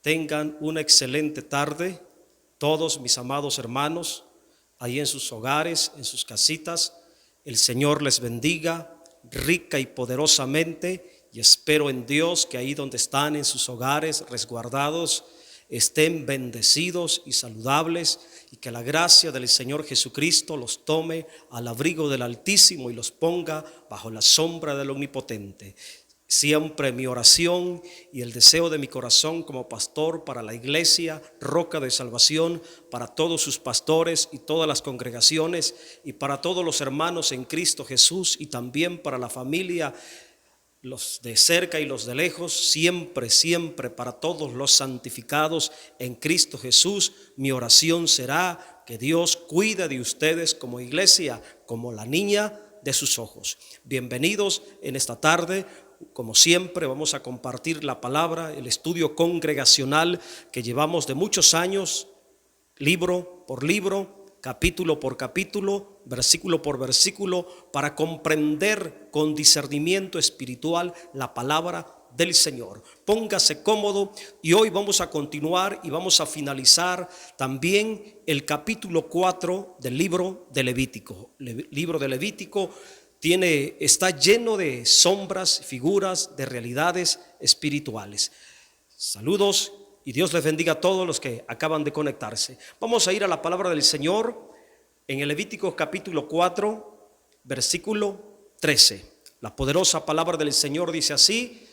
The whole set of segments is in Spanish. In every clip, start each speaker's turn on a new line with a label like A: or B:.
A: Tengan una excelente tarde, todos mis amados hermanos, ahí en sus hogares, en sus casitas. El Señor les bendiga rica y poderosamente, y espero en Dios que ahí donde están en sus hogares resguardados, estén bendecidos y saludables, y que la gracia del Señor Jesucristo los tome al abrigo del Altísimo y los ponga bajo la sombra del Omnipotente. Siempre mi oración y el deseo de mi corazón como pastor para la iglesia Roca de Salvación, para todos sus pastores y todas las congregaciones, y para todos los hermanos en Cristo Jesús, y también para la familia, los de cerca y los de lejos, siempre para todos los santificados en Cristo Jesús. Mi oración será que Dios cuide de ustedes como iglesia, como la niña de sus ojos. Bienvenidos en esta tarde. Como siempre, vamos a compartir la palabra, el estudio congregacional que llevamos de muchos años, libro por libro, capítulo por capítulo, versículo por versículo, para comprender con discernimiento espiritual la palabra del Señor. Póngase cómodo, y hoy vamos a continuar y vamos a finalizar también el capítulo 4 del libro de Levítico. Libro de Levítico está lleno de sombras, figuras, de realidades espirituales. Saludos y Dios les bendiga a todos los que acaban de conectarse. Vamos a ir a la palabra del Señor en el Levítico capítulo 4, versículo 13. La poderosa palabra del Señor dice así,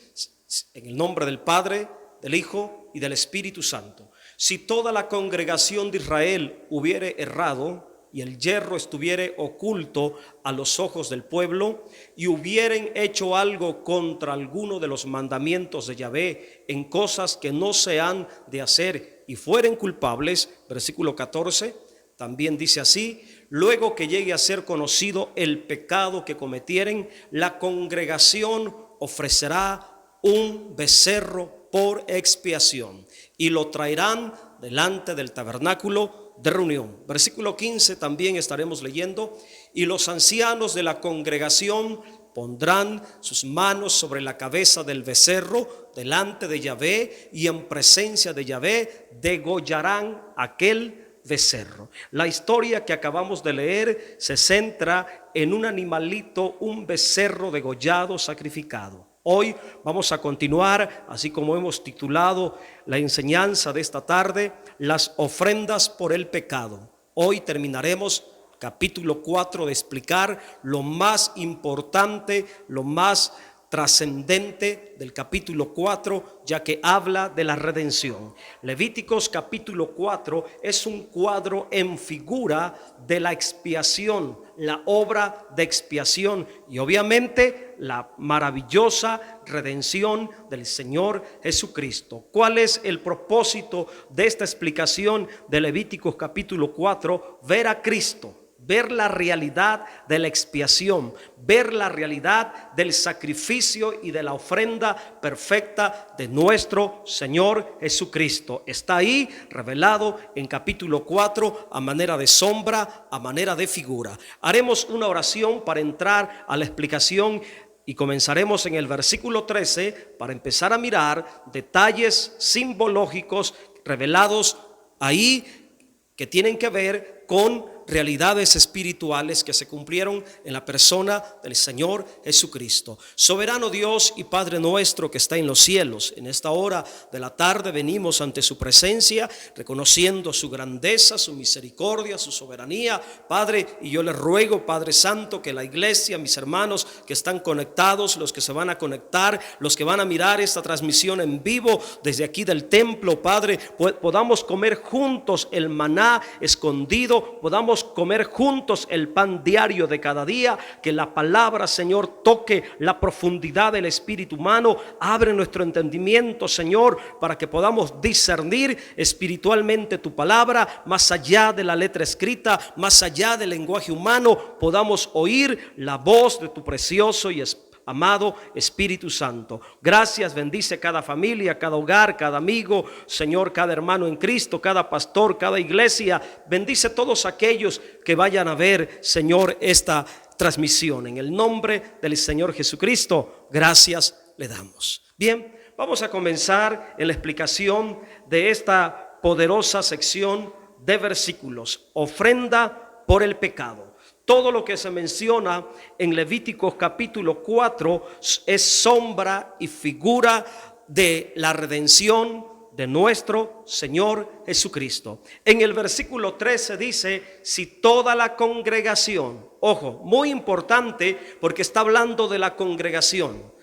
A: en el nombre del Padre, del Hijo y del Espíritu Santo. Si toda la congregación de Israel hubiere errado, y el yerro estuviere oculto a los ojos del pueblo, y hubieren hecho algo contra alguno de los mandamientos de Yahvé en cosas que no se han de hacer, y fueren culpables, versículo 14, también dice así: luego que llegue a ser conocido el pecado que cometieren, la congregación ofrecerá un becerro por expiación, y lo traerán delante del tabernáculo de reunión. Versículo 15 también estaremos leyendo: y los ancianos de la congregación pondrán sus manos sobre la cabeza del becerro delante de Yahvé, y en presencia de Yahvé degollarán aquel becerro. La historia que acabamos de leer se centra en un animalito, un becerro degollado, sacrificado. Hoy vamos a continuar, así como hemos titulado la enseñanza de esta tarde, las ofrendas por el pecado. Hoy terminaremos capítulo 4 de explicar lo más importante, lo más trascendente del capítulo 4, ya que habla de la redención. Levíticos capítulo 4 es un cuadro en figura de la expiación, la obra de expiación, y obviamente la maravillosa redención del Señor Jesucristo. ¿Cuál es el propósito de esta explicación de Levíticos capítulo 4? Ver a Cristo, ver la realidad de la expiación, ver la realidad del sacrificio y de la ofrenda perfecta de nuestro Señor Jesucristo. Está ahí revelado en capítulo 4 a manera de sombra, a manera de figura. Haremos una oración para entrar a la explicación y comenzaremos en el versículo 13 para empezar a mirar detalles simbológicos revelados ahí que tienen que ver con realidades espirituales que se cumplieron en la persona del Señor Jesucristo. Soberano Dios y Padre nuestro que está en los cielos, en esta hora de la tarde venimos ante su presencia, reconociendo su grandeza, su misericordia, su soberanía, Padre, y yo le ruego, Padre Santo, que la iglesia, mis hermanos que están conectados, los que se van a conectar, los que van a mirar esta transmisión en vivo desde aquí del templo, Padre, podamos comer juntos el maná escondido, podamos comer juntos el pan diario de cada día, que la palabra, Señor, toque la profundidad del espíritu humano, abre nuestro entendimiento, Señor, para que podamos discernir espiritualmente tu palabra, más allá de la letra escrita, más allá del lenguaje humano, podamos oír la voz de tu precioso y amado Espíritu Santo. Gracias, bendice cada familia, cada hogar, cada amigo, Señor, cada hermano en Cristo, cada pastor, cada iglesia. Bendice todos aquellos que vayan a ver, Señor, esta transmisión. En el nombre del Señor Jesucristo, gracias le damos. Bien, Vamos a comenzar en la explicación de esta poderosa sección de versículos. Ofrenda por el pecado. Todo lo que se menciona en Levíticos capítulo 4 es sombra y figura de la redención de nuestro Señor Jesucristo. En el versículo 13 dice, si toda la congregación, ojo, muy importante porque está hablando de la congregación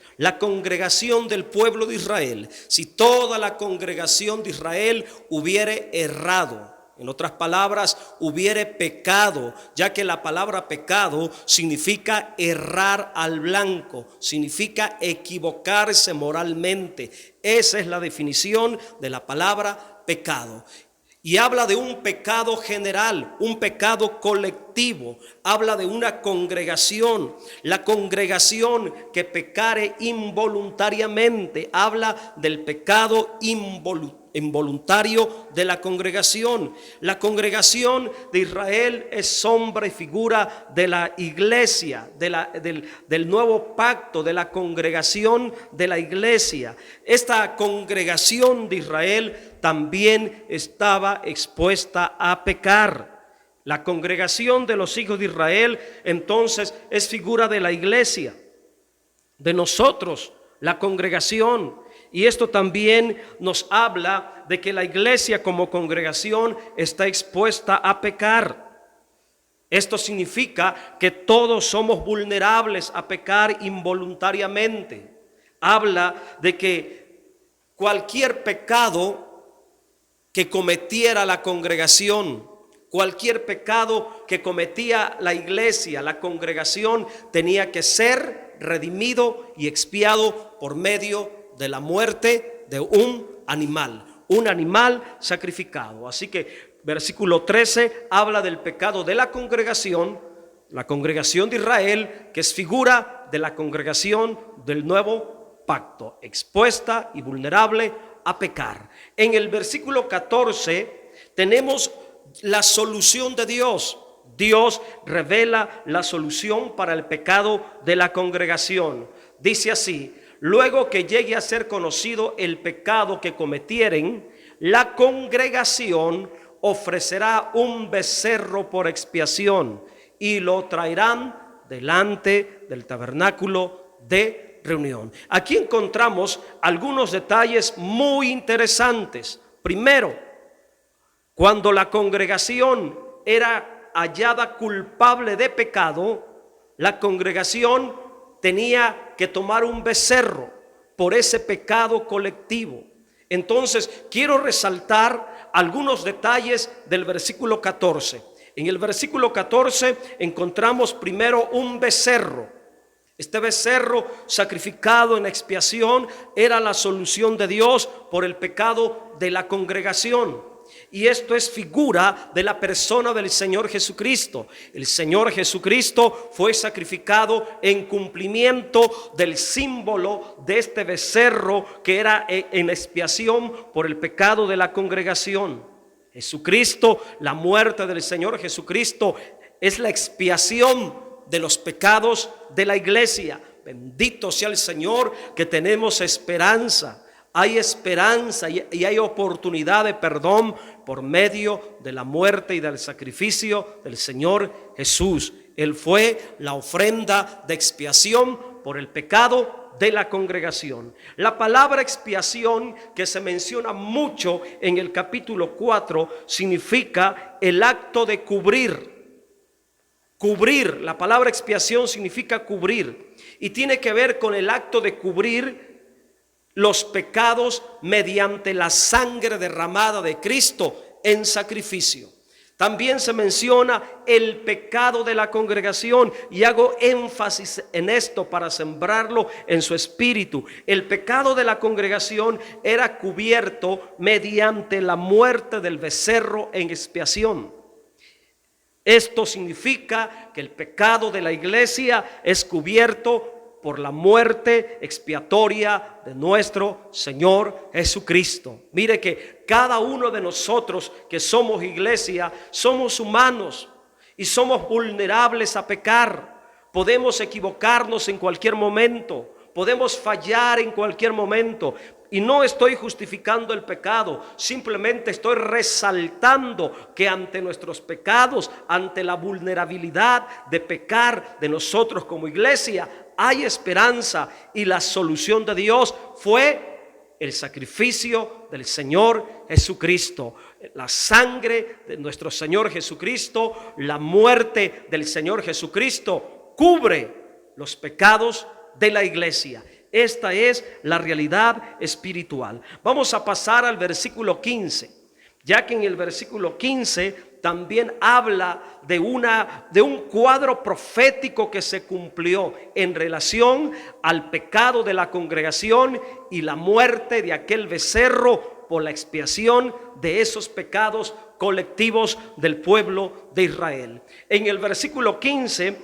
A: del pueblo de Israel, si toda la congregación de Israel hubiere errado, en otras palabras, hubiere pecado, ya que la palabra pecado significa errar al blanco, significa equivocarse moralmente. Esa es la definición de la palabra pecado. Y habla de un pecado general, un pecado colectivo. Habla de una congregación. La congregación que pecare involuntariamente. Habla del pecado involuntario de la congregación. La congregación de Israel es sombra y figura de la iglesia, del nuevo pacto, de la congregación de la iglesia. Esta congregación de Israel también estaba expuesta a pecar. La congregación de los hijos de Israel entonces es figura de la iglesia, de nosotros, la congregación. Y esto también nos habla de que la iglesia como congregación está expuesta a pecar. Esto significa que todos somos vulnerables a pecar involuntariamente. Habla de que cualquier pecado que cometiera la congregación, cualquier pecado que cometía la iglesia, la congregación, tenía que ser redimido y expiado por medio de la muerte de un animal sacrificado. Así que versículo 13 habla del pecado de la congregación de Israel, que es figura de la congregación del nuevo pacto, expuesta y vulnerable a pecar. En el versículo 14 tenemos la solución de Dios. Dios revela la solución para el pecado de la congregación. Dice así: luego que llegue a ser conocido el pecado que cometieren, la congregación ofrecerá un becerro por expiación y lo traerán delante del tabernáculo de reunión. Aquí encontramos algunos detalles muy interesantes. Primero, cuando la congregación era hallada culpable de pecado, la congregación tenía que tomar un becerro por ese pecado colectivo. Entonces, quiero resaltar algunos detalles del versículo 14. En el versículo 14 encontramos primero un becerro. Este becerro sacrificado en expiación era la solución de Dios por el pecado de la congregación. Y esto es figura de la persona del Señor Jesucristo. El Señor Jesucristo fue sacrificado en cumplimiento del símbolo de este becerro que era en expiación por el pecado de la congregación. Jesucristo, la muerte del Señor Jesucristo es la expiación de los pecados de la iglesia. Bendito sea el Señor que tenemos esperanza. Hay esperanza y hay oportunidad de perdón por medio de la muerte y del sacrificio del Señor Jesús. Él fue la ofrenda de expiación por el pecado de la congregación. La palabra expiación, que se menciona mucho en el capítulo 4, significa el acto de cubrir. Cubrir, la palabra expiación significa cubrir y tiene que ver con el acto de cubrir los pecados mediante la sangre derramada de Cristo en sacrificio. También se menciona el pecado de la congregación y hago énfasis en esto para sembrarlo en su espíritu. El pecado de la congregación era cubierto mediante la muerte del becerro en expiación. Esto significa que el pecado de la iglesia es cubierto por la muerte expiatoria de nuestro Señor Jesucristo. Mire que cada uno de nosotros que somos iglesia, somos humanos y somos vulnerables a pecar. Podemos equivocarnos en cualquier momento, podemos fallar en cualquier momento, Y no estoy justificando el pecado, simplemente estoy resaltando que ante nuestros pecados, ante la vulnerabilidad de pecar de nosotros como iglesia, hay esperanza, y la solución de Dios fue el sacrificio del Señor Jesucristo. La sangre de nuestro Señor Jesucristo, la muerte del Señor Jesucristo cubre los pecados de la iglesia. Esta es la realidad espiritual. Vamos a pasar al versículo 15, ya que en el versículo 15 también habla de un cuadro profético que se cumplió en relación al pecado de la congregación y la muerte de aquel becerro por la expiación de esos pecados colectivos del pueblo de Israel. En el versículo 15,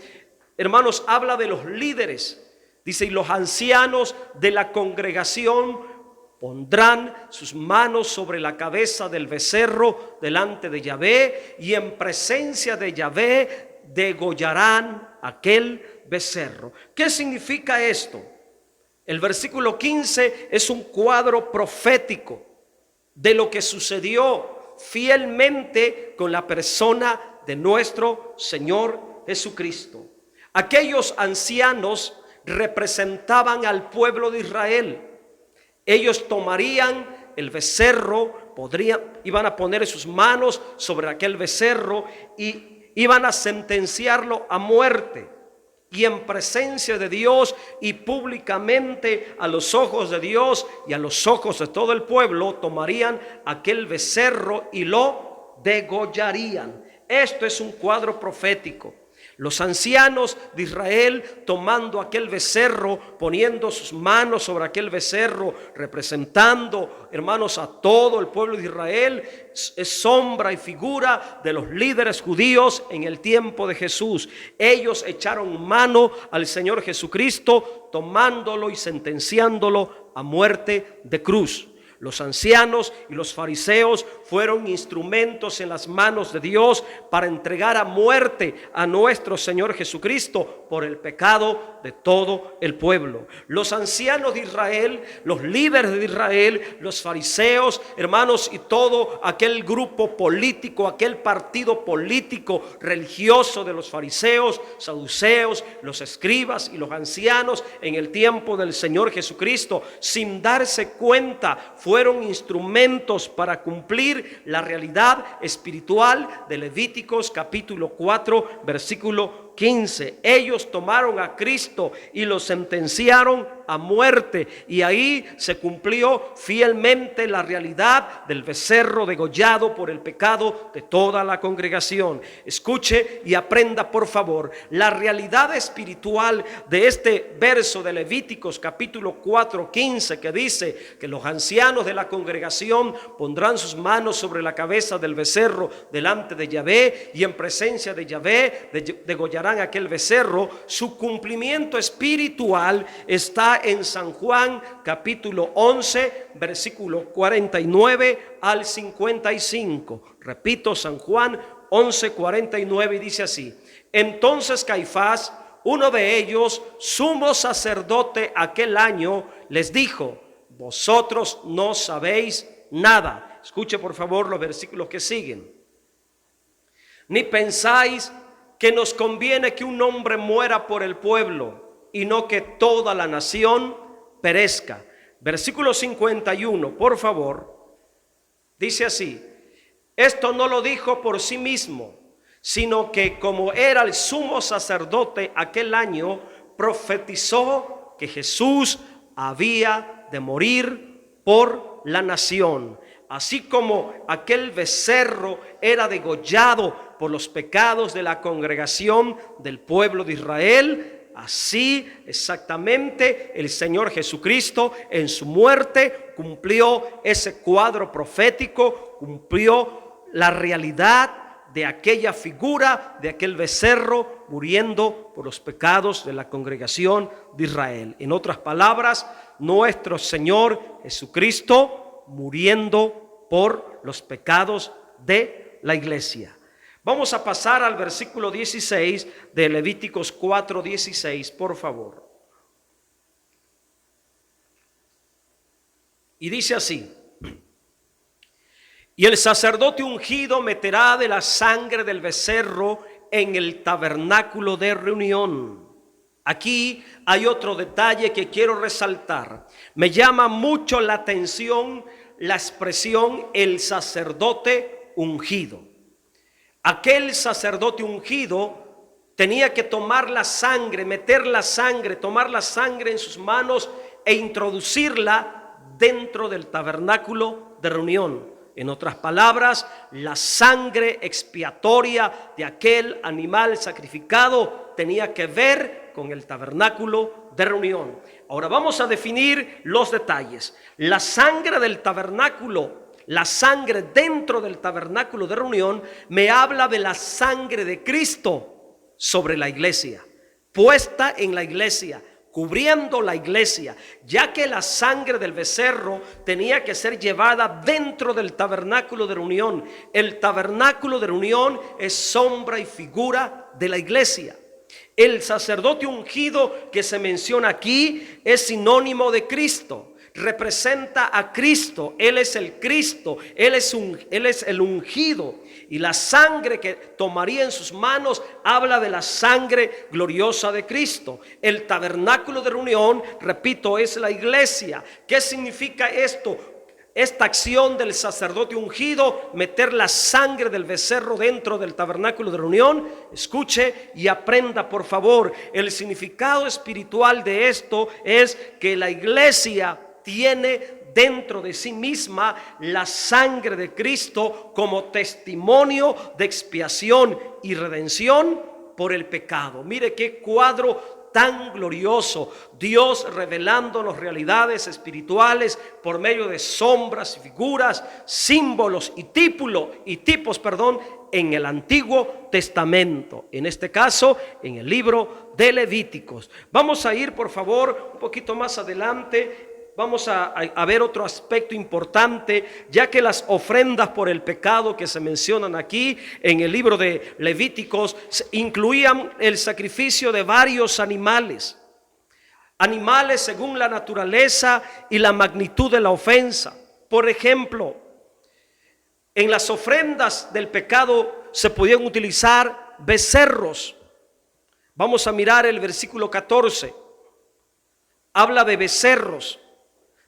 A: hermanos, habla de los líderes. Dice: y los ancianos de la congregación pondrán sus manos sobre la cabeza del becerro delante de Yahvé, y en presencia de Yahvé degollarán aquel becerro. ¿Qué significa esto? El versículo 15 es un cuadro profético de lo que sucedió fielmente con la persona de nuestro Señor Jesucristo. Aquellos ancianos representaban al pueblo de Israel. Ellos tomarían el becerro, iban a poner sus manos sobre aquel becerro y iban a sentenciarlo a muerte. Y en presencia de Dios y públicamente a los ojos de Dios y a los ojos de todo el pueblo, tomarían aquel becerro y lo degollarían. Esto es un cuadro profético. Los ancianos de Israel tomando aquel becerro, poniendo sus manos sobre aquel becerro, representando, hermanos, a todo el pueblo de Israel, es sombra y figura de los líderes judíos en el tiempo de Jesús. Ellos echaron mano al Señor Jesucristo, tomándolo y sentenciándolo a muerte de cruz. Los ancianos y los fariseos fueron instrumentos en las manos de Dios para entregar a muerte a nuestro Señor Jesucristo por el pecado de todo el pueblo. Los ancianos de Israel, los líderes de Israel, los fariseos, hermanos, y todo aquel grupo político, aquel partido político religioso de los fariseos, saduceos, los escribas y los ancianos en el tiempo del Señor Jesucristo, sin darse cuenta, fueron instrumentos para cumplir la realidad espiritual de Levíticos capítulo 4 versículo 15. Ellos tomaron a Cristo y lo sentenciaron a muerte, y ahí se cumplió fielmente la realidad del becerro degollado por el pecado de toda la congregación. Escuche y aprenda, por favor, la realidad espiritual de este verso de Levíticos capítulo 4, 15, que dice que los ancianos de la congregación pondrán sus manos sobre la cabeza del becerro delante de Yahvé, y en presencia de Yahvé degollarán aquel becerro. Su cumplimiento espiritual está en San Juan capítulo 11 versículo 49 al 55. Repito, San Juan 11, 49, y dice así: entonces Caifás, uno de ellos, sumo sacerdote aquel año, les dijo: vosotros no sabéis nada. Escuche por favor los versículos que siguen. Ni pensáis que nos conviene que un hombre muera por el pueblo y no que toda la nación perezca. Versículo 51, por favor, dice así: esto no lo dijo por sí mismo, sino que como era el sumo sacerdote aquel año, profetizó que Jesús había de morir por la nación. Así como aquel becerro era degollado por los pecados de la congregación del pueblo de Israel, así exactamente el Señor Jesucristo en su muerte cumplió ese cuadro profético, cumplió la realidad de aquella figura, de aquel becerro muriendo por los pecados de la congregación de Israel. En otras palabras, nuestro Señor Jesucristo muriendo por los pecados de la iglesia. Vamos a pasar al versículo 16 de Levíticos 4:16, por favor. Y dice así: y el sacerdote ungido meterá de la sangre del becerro en el tabernáculo de reunión. Aquí hay otro detalle que quiero resaltar. Me llama mucho la atención la expresión el sacerdote ungido. Aquel sacerdote ungido tenía que tomar la sangre, meter la sangre, tomar la sangre en sus manos e introducirla dentro del tabernáculo de reunión. En otras palabras, la sangre expiatoria de aquel animal sacrificado tenía que ver con el tabernáculo de reunión. Ahora vamos a definir los detalles. La sangre del tabernáculo, la sangre dentro del tabernáculo de reunión, me habla de la sangre de Cristo sobre la iglesia, puesta en la iglesia, cubriendo la iglesia, ya que la sangre del becerro tenía que ser llevada dentro del tabernáculo de reunión. El tabernáculo de reunión es sombra y figura de la iglesia. El sacerdote ungido que se menciona aquí es sinónimo de Cristo, representa a Cristo. Él es el Cristo, Él es el ungido. Y la sangre que tomaría en sus manos habla de la sangre gloriosa de Cristo. El tabernáculo de reunión, repito, es la iglesia. ¿Qué significa esto? Esta acción del sacerdote ungido, meter la sangre del becerro dentro del tabernáculo de reunión. Escuche y aprenda, por favor. El significado espiritual de esto es que la iglesia tiene dentro de sí misma la sangre de Cristo como testimonio de expiación y redención por el pecado. Mire qué cuadro tan glorioso. Dios revelándonos realidades espirituales por medio de sombras, figuras, símbolos y tipos en el Antiguo Testamento. En este caso, en el libro de Levíticos. Vamos a ir, por favor, un poquito más adelante. Vamos a ver otro aspecto importante, ya que las ofrendas por el pecado que se mencionan aquí en el libro de Levíticos incluían el sacrificio de varios animales según la naturaleza y la magnitud de la ofensa. Por ejemplo, en las ofrendas del pecado se podían utilizar becerros. Vamos a mirar el versículo 14. Habla de becerros.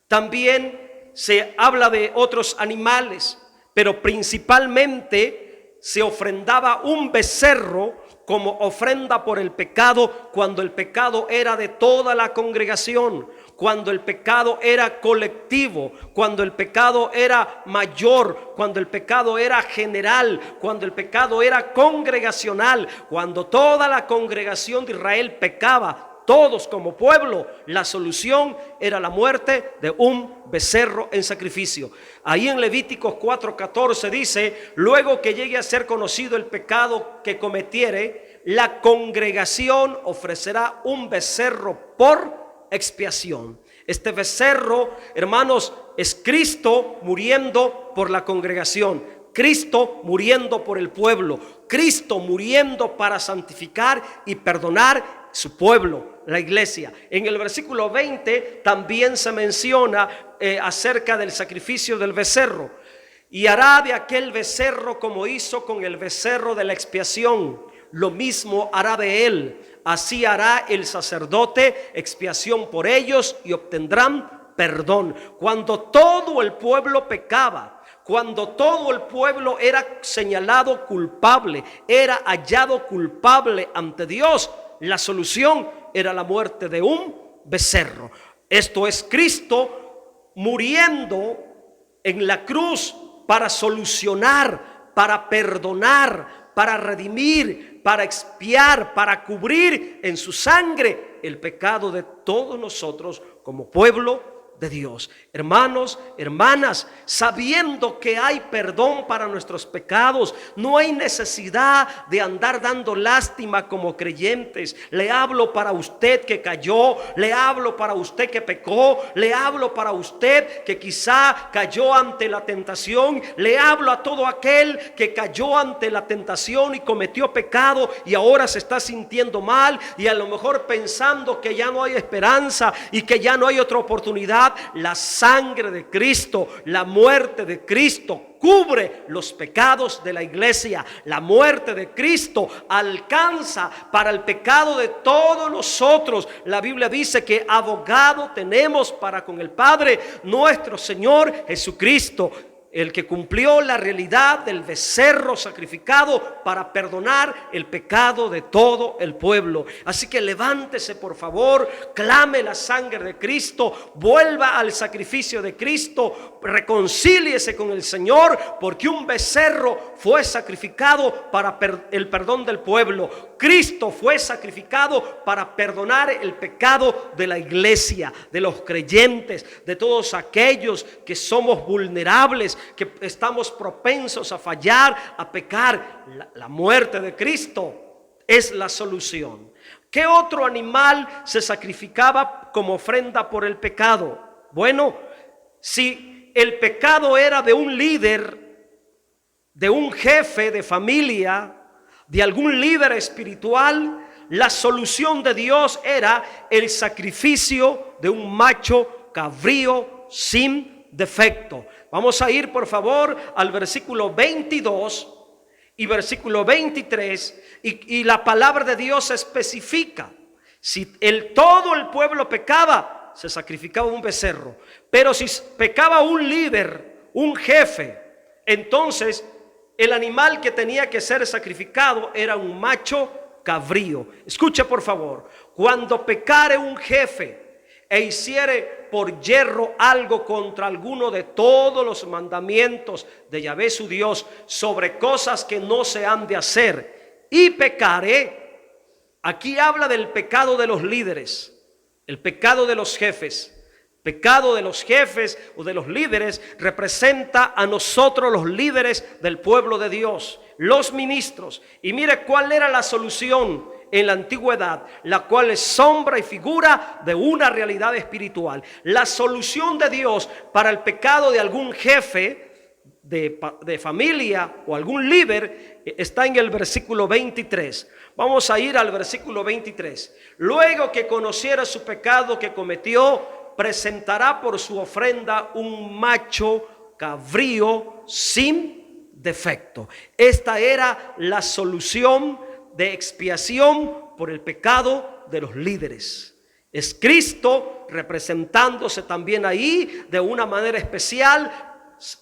A: También se habla de otros animales, pero principalmente se ofrendaba un becerro como ofrenda por el pecado cuando el pecado era de toda la congregación, cuando el pecado era colectivo, cuando el pecado era mayor, cuando el pecado era general, cuando el pecado era congregacional, cuando toda la congregación de Israel pecaba. Todos como pueblo, la solución era la muerte de un becerro en sacrificio. Ahí en Levíticos 4:14 dice: luego que llegue a ser conocido el pecado que cometiere, la congregación ofrecerá un becerro por expiación. Este becerro, hermanos, es Cristo muriendo por la congregación, Cristo muriendo por el pueblo, Cristo muriendo para santificar y perdonar su pueblo, la iglesia. En el versículo 20 también se menciona acerca del sacrificio del becerro. Y hará de aquel becerro como hizo con el becerro de la expiación, lo mismo hará de él. Así hará el sacerdote expiación por ellos y obtendrán perdón. Cuando todo el pueblo pecaba, cuando todo el pueblo era señalado culpable, era hallado culpable ante Dios, la solución era la muerte de un becerro. Esto es Cristo muriendo en la cruz para solucionar, para perdonar, para redimir, para expiar, para cubrir en su sangre el pecado de todos nosotros como pueblo de Dios. Hermanos, hermanas, sabiendo que hay perdón para nuestros pecados, no hay necesidad de andar dando lástima como creyentes. Le hablo para usted que cayó, le hablo para usted que pecó, le hablo para usted que quizá cayó ante la tentación, le hablo a todo aquel que cayó ante la tentación y cometió pecado y ahora se está sintiendo mal y a lo mejor pensando que ya no hay esperanza y que ya no hay otra oportunidad. verdad, la sangre de Cristo, la muerte de Cristo cubre los pecados de la iglesia. La muerte de Cristo alcanza para el pecado de todos nosotros. La Biblia dice que abogado tenemos para con el Padre, nuestro Señor Jesucristo, el que cumplió la realidad del becerro sacrificado para perdonar el pecado de todo el pueblo. Así que levántese, por favor, clame la sangre de Cristo, vuelva al sacrificio de Cristo, reconcíliese con el Señor, porque un becerro fue sacrificado para el perdón del pueblo. Cristo fue sacrificado para perdonar el pecado de la iglesia, de los creyentes, de todos aquellos que somos vulnerables, que estamos propensos a fallar, a pecar. La muerte de Cristo es la solución. ¿Qué otro animal se sacrificaba como ofrenda por el pecado? Bueno, si el pecado era de un líder, de un jefe de familia, de algún líder espiritual, la solución de Dios era el sacrificio de un macho cabrío sin defecto. Vamos a ir, por favor, al versículo 22 y versículo 23, y la palabra de Dios especifica: si todo el pueblo pecaba, se sacrificaba un becerro, pero si pecaba un líder, un jefe, entonces el animal que tenía que ser sacrificado era un macho cabrío. Escucha, por favor: cuando pecare un jefe e hiciere por yerro algo contra alguno de todos los mandamientos de Yahvé su Dios, sobre cosas que no se han de hacer, y pecare, aquí habla del pecado de los líderes, el pecado de los jefes. Pecado de los jefes o de los líderes representa a nosotros, los líderes del pueblo de Dios, los ministros. Y mire cuál era la solución en la antigüedad, la cual es sombra y figura de una realidad espiritual. La solución de Dios para el pecado de algún jefe de familia o algún líder está en el versículo 23. Vamos a ir al versículo 23. Luego que conociera su pecado que cometió, presentará por su ofrenda un macho cabrío sin defecto. Esta era la solución de expiación por el pecado de los líderes. Es Cristo representándose también ahí de una manera especial,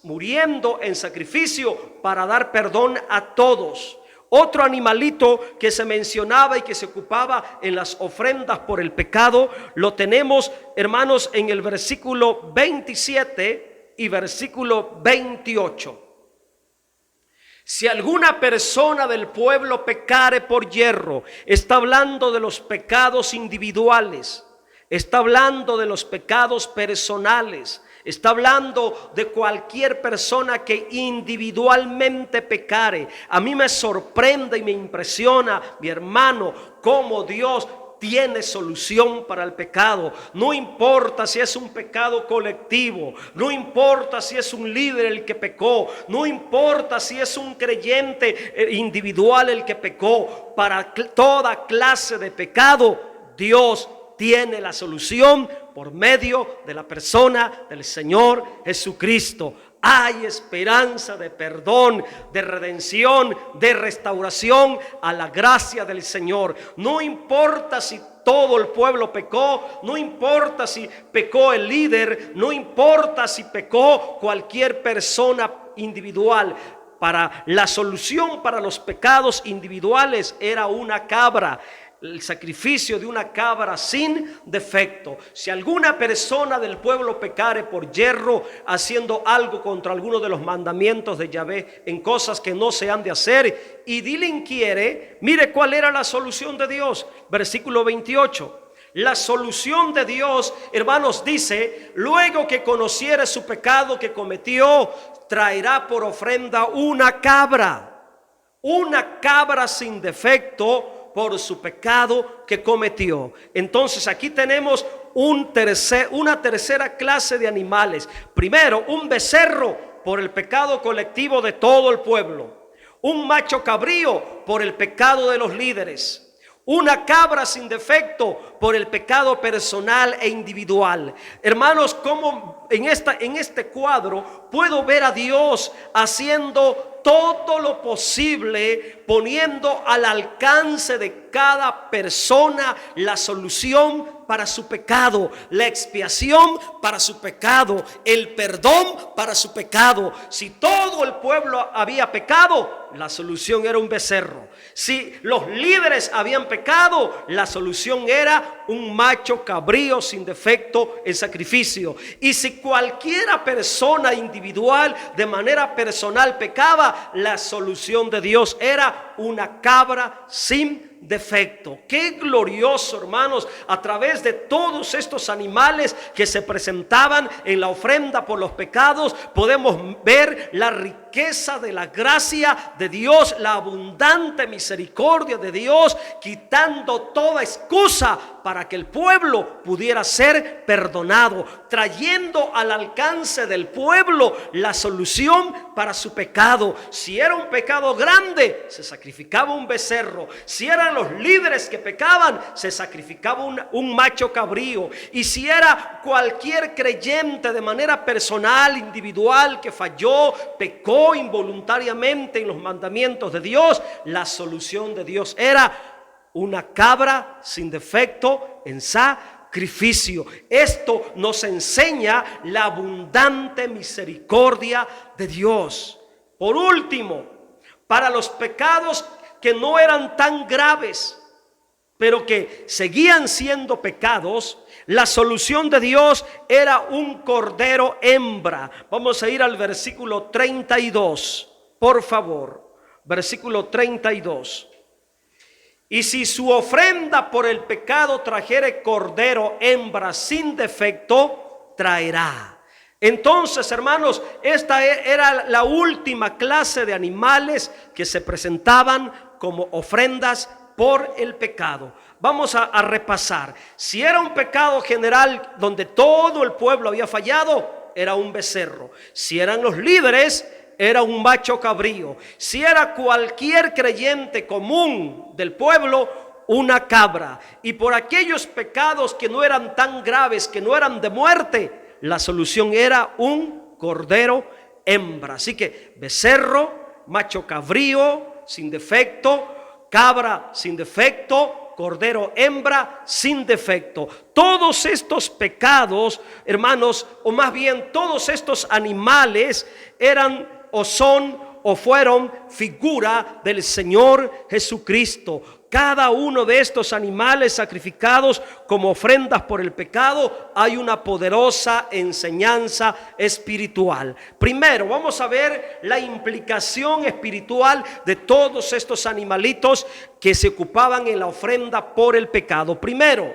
A: muriendo en sacrificio para dar perdón a todos. Otro animalito que se mencionaba y que se ocupaba en las ofrendas por el pecado, lo tenemos, hermanos, en el versículo 27 y versículo 28. Si alguna persona del pueblo pecare por yerro, está hablando de los pecados individuales, está hablando de los pecados personales, está hablando de cualquier persona que individualmente pecare. A mí me sorprende y me impresiona, mi hermano, cómo Dios tiene solución para el pecado. No importa si es un pecado colectivo, no importa si es un líder el que pecó, no importa si es un creyente individual el que pecó. Para toda clase de pecado, Dios tiene la solución por medio de la persona del Señor Jesucristo. Hay esperanza de perdón, de redención, de restauración a la gracia del Señor. No importa si todo el pueblo pecó, no importa si pecó el líder, no importa si pecó cualquier persona individual. Para la solución para los pecados individuales era una cabra, el sacrificio de una cabra sin defecto. Si alguna persona del pueblo pecare por yerro, haciendo algo contra alguno de los mandamientos de Yahvé, en cosas que no se han de hacer, y delinquiere, mire cuál era la solución de Dios. Versículo 28. La solución de Dios, hermanos, dice: luego que conociere su pecado que cometió, traerá por ofrenda una cabra sin defecto, por su pecado que cometió. Entonces aquí tenemos una tercera clase de animales. Primero, un becerro por el pecado colectivo de todo el pueblo. Un macho cabrío por el pecado de los líderes. Una cabra sin defecto por el pecado personal e individual. Hermanos, como en este cuadro puedo ver a Dios haciendo todo lo posible, poniendo al alcance de cada persona la solución para su pecado, la expiación para su pecado, el perdón para su pecado. Si todo el pueblo había pecado, la solución era un becerro. Si los líderes habían pecado, la solución era un macho cabrío sin defecto en sacrificio. Y si cualquiera persona individual de manera personal pecaba, la solución de Dios era una cabra sin defecto. Qué glorioso, hermanos, a través de todos estos animales que se presentaban en la ofrenda por los pecados, podemos ver la riqueza de la gracia de Dios, la abundante misericordia de Dios, quitando toda excusa para que el pueblo pudiera ser perdonado, trayendo al alcance del pueblo la solución para su pecado. Si era un pecado grande, se sacrificaba un becerro. Si eran los líderes que pecaban, se sacrificaba un macho cabrío. Y si era cualquier creyente de manera personal, individual, que falló, pecó involuntariamente en los mandamientos de Dios, la solución de Dios era una cabra sin defecto en sacrificio. Esto nos enseña la abundante misericordia de Dios. Por último, para los pecados que no eran tan graves, pero que seguían siendo pecados, la solución de Dios era un cordero hembra. Vamos a ir al versículo 32, por favor. Versículo 32. Y si su ofrenda por el pecado trajere cordero hembra sin defecto, traerá. Entonces, hermanos, esta era la última clase de animales que se presentaban como ofrendas por el pecado. Vamos a repasar. Si era un pecado general donde todo el pueblo había fallado, era un becerro. Si eran los líderes, era un macho cabrío. Si era cualquier creyente común del pueblo, una cabra. Y por aquellos pecados que no eran tan graves, que no eran de muerte, la solución era un cordero hembra. Así que becerro, macho cabrío sin defecto, cabra sin defecto, cordero hembra sin defecto. Todos estos pecados, hermanos, o más bien todos estos animales eran o son o fueron figura del Señor Jesucristo. Cada uno de estos animales sacrificados como ofrendas por el pecado, hay una poderosa enseñanza espiritual. Primero, vamos a ver la implicación espiritual de todos estos animalitos que se ocupaban en la ofrenda por el pecado. Primero,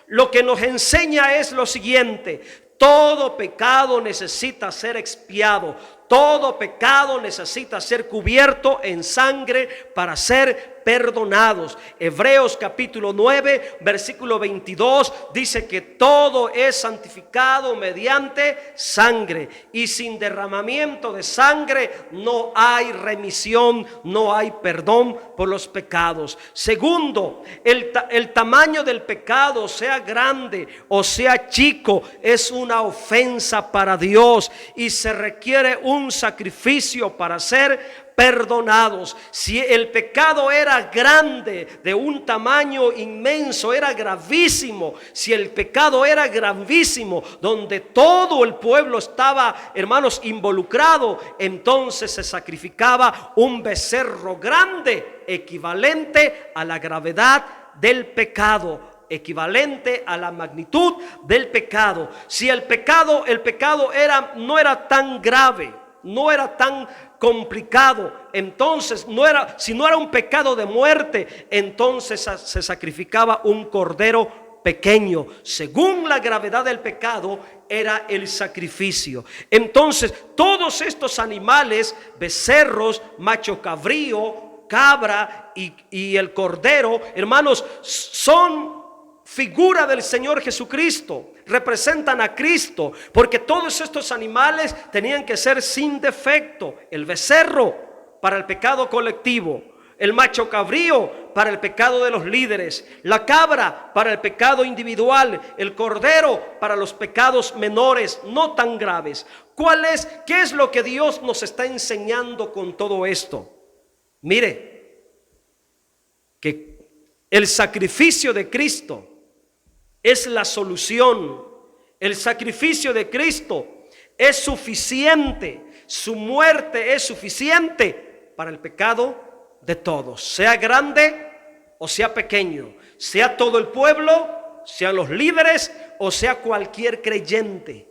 A: lo que nos enseña es lo siguiente: todo pecado necesita ser expiado. Todo pecado necesita ser cubierto en sangre para ser perdonados. Hebreos capítulo 9 versículo 22 dice que todo es santificado mediante sangre, y sin derramamiento de sangre no hay remisión, no hay perdón por los pecados. Segundo, el tamaño del pecado, sea grande o sea chico, es una ofensa para Dios y se requiere un sacrificio para ser perdonados. Si el pecado era grande, de un tamaño inmenso, era gravísimo, si el pecado era gravísimo, donde todo el pueblo estaba, hermanos, involucrado, entonces se sacrificaba un becerro grande, equivalente a la gravedad del pecado, equivalente a la magnitud del pecado. Si el pecado no era tan grave, no era tan complicado, entonces si no era un pecado de muerte, entonces se sacrificaba un cordero pequeño. Según la gravedad del pecado era el sacrificio. Entonces todos estos animales, becerros, macho cabrío, cabra y el cordero, hermanos, son figura del Señor Jesucristo, representan a Cristo, porque todos estos animales tenían que ser sin defecto. El becerro para el pecado colectivo, el macho cabrío para el pecado de los líderes, la cabra para el pecado individual, el cordero para los pecados menores, no tan graves. ¿Qué es lo que Dios nos está enseñando con todo esto? Mire, que el sacrificio de Cristo es la solución. El sacrificio de Cristo es suficiente. Su muerte es suficiente para el pecado de todos, sea grande o sea pequeño, sea todo el pueblo, sean los líderes o sea cualquier creyente.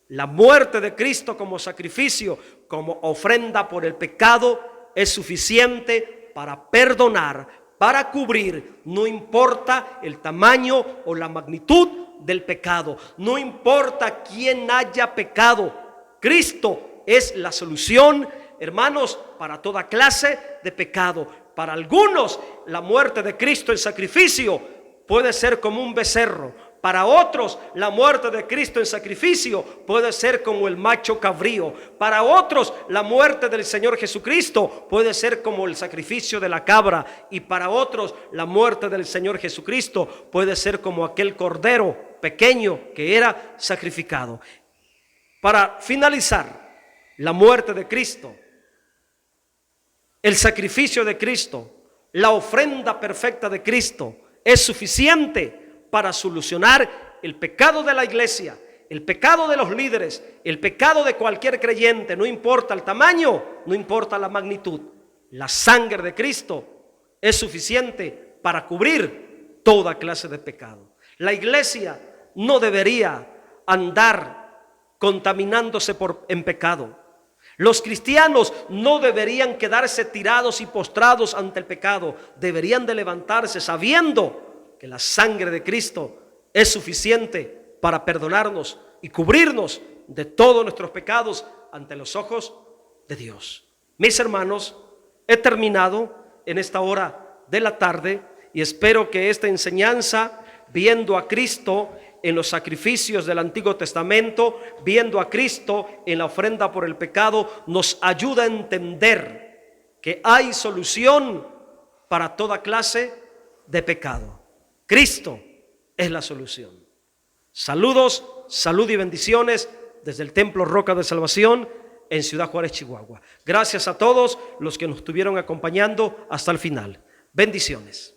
A: La muerte de Cristo como sacrificio, como ofrenda por el pecado, es suficiente para perdonar, para cubrir, no importa el tamaño o la magnitud del pecado, no importa quién haya pecado. Cristo es la solución, hermanos, para toda clase de pecado. Para algunos, la muerte de Cristo, el sacrificio, puede ser como un becerro. Para otros, la muerte de Cristo en sacrificio puede ser como el macho cabrío. Para otros, la muerte del Señor Jesucristo puede ser como el sacrificio de la cabra. Y para otros, la muerte del Señor Jesucristo puede ser como aquel cordero pequeño que era sacrificado. Para finalizar, la muerte de Cristo, el sacrificio de Cristo, la ofrenda perfecta de Cristo es suficiente para solucionar el pecado de la iglesia, el pecado de los líderes, el pecado de cualquier creyente, no importa el tamaño, no importa la magnitud. La sangre de Cristo es suficiente para cubrir toda clase de pecado. La iglesia no debería andar contaminándose en pecado. Los cristianos no deberían quedarse tirados y postrados ante el pecado. Deberían de levantarse sabiendo que la sangre de Cristo es suficiente para perdonarnos y cubrirnos de todos nuestros pecados ante los ojos de Dios. Mis hermanos, he terminado en esta hora de la tarde y espero que esta enseñanza, viendo a Cristo en los sacrificios del Antiguo Testamento, viendo a Cristo en la ofrenda por el pecado, nos ayuda a entender que hay solución para toda clase de pecado. Cristo es la solución. Saludos, salud y bendiciones desde el Templo Roca de Salvación en Ciudad Juárez, Chihuahua. Gracias a todos los que nos estuvieron acompañando hasta el final. Bendiciones.